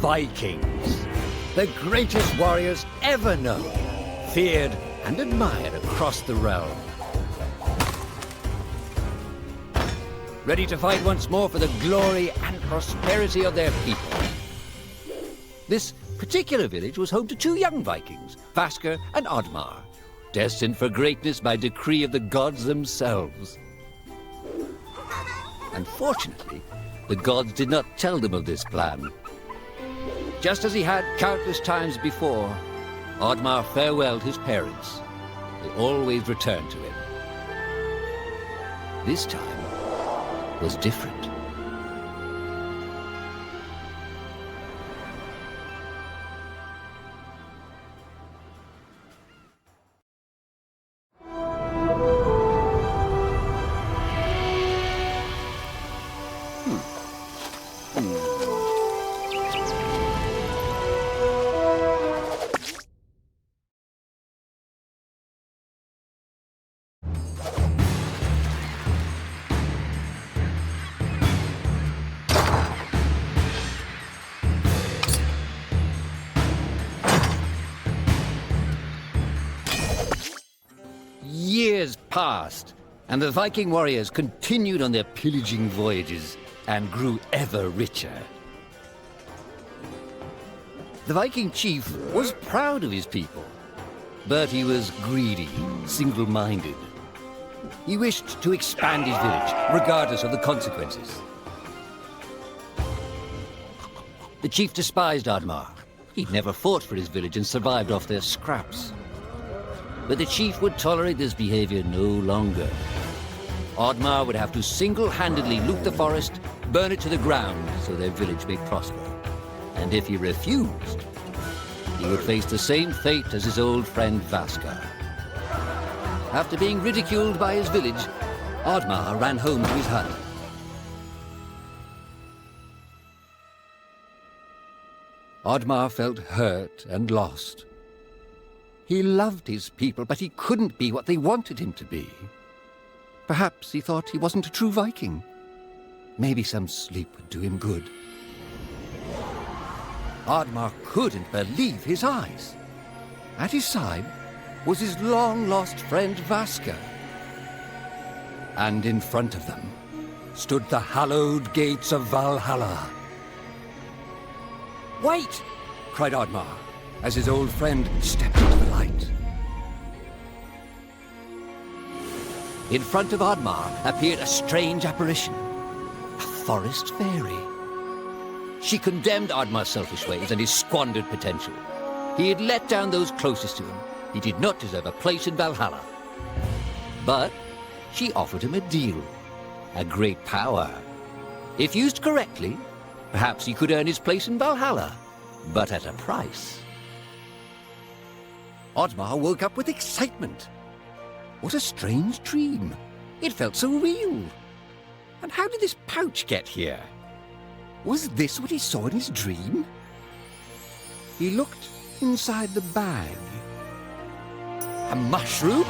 Vikings, the greatest warriors ever known, feared and admired across the realm. Ready to fight once more for the glory and prosperity of their people. This particular village was home to two young Vikings, Vasker and Oddmar, destined for greatness by decree of the gods themselves. Unfortunately, the gods did not tell them of this plan. Just as he had countless times before, Oddmar farewelled his parents. They always returned to him. This time was different. Years passed, and the Viking warriors continued on their pillaging voyages and grew ever richer. The Viking chief was proud of his people, but he was greedy, single-minded. He wished to expand his village, regardless of the consequences. The chief despised Oddmar. He'd never fought for his village and survived off their scraps. But the chief would tolerate this behavior no longer. Oddmar would have to single-handedly loot the forest, burn it to the ground so their village may prosper. And if he refused, he would face the same fate as his old friend Vasker. After being ridiculed by his village, Oddmar ran home to his hut. Oddmar felt hurt and lost. He loved his people, but he couldn't be what they wanted him to be. Perhaps he thought he wasn't a true Viking. Maybe some sleep would do him good. Oddmar couldn't believe his eyes. At his side was his long-lost friend Vasker. And in front of them stood the hallowed gates of Valhalla. "Wait!" cried Oddmar, as his old friend stepped into the light. In front of Oddmar appeared a strange apparition, a forest fairy. She condemned Oddmar's selfish ways and his squandered potential. He had let down those closest to him. He did not deserve a place in Valhalla. But she offered him a deal, a great power. If used correctly, perhaps he could earn his place in Valhalla, but at a price. Oddmar woke up with excitement. What a strange dream. It felt so real. And how did this pouch get here? Was this what he saw in his dream? He looked inside the bag. A mushroom?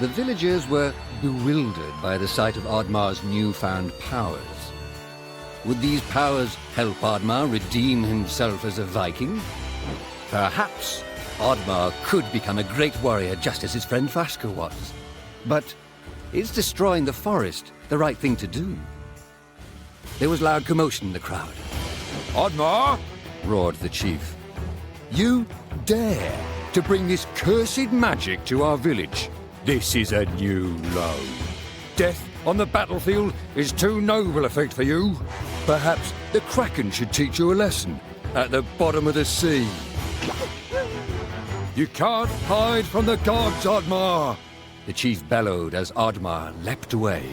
The villagers were bewildered by the sight of Oddmar's newfound powers. Would these powers help Oddmar redeem himself as a Viking? Perhaps Oddmar could become a great warrior just as his friend Vaska was. But is destroying the forest the right thing to do? There was loud commotion in the crowd. Oddmar! Roared the chief. You dare to bring this cursed magic to our village? This is a new low. Death on the battlefield is too noble a fate for you. Perhaps the Kraken should teach you a lesson at the bottom of the sea. You can't hide from the gods, Oddmar! The chief bellowed as Oddmar leapt away.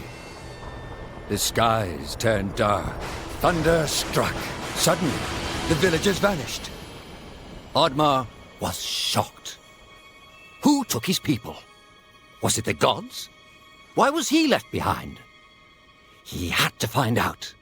The skies turned dark. Thunder struck. Suddenly, the villagers vanished. Oddmar was shocked. Who took his people? Was it the gods? Why was he left behind? He had to find out.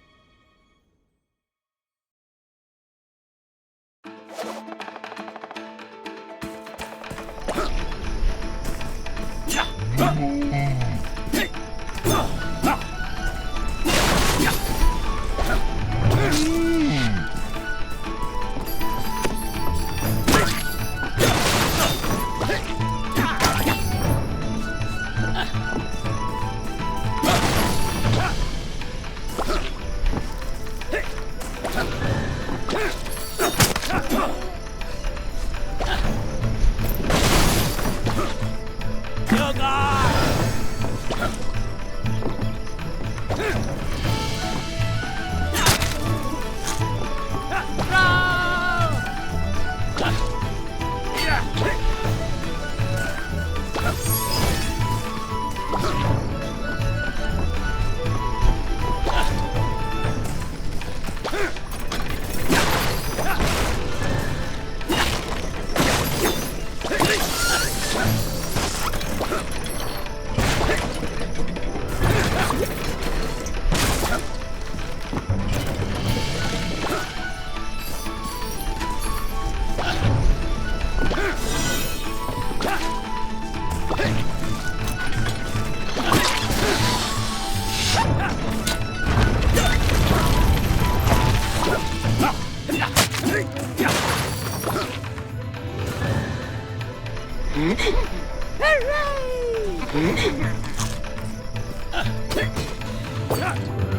Yeah.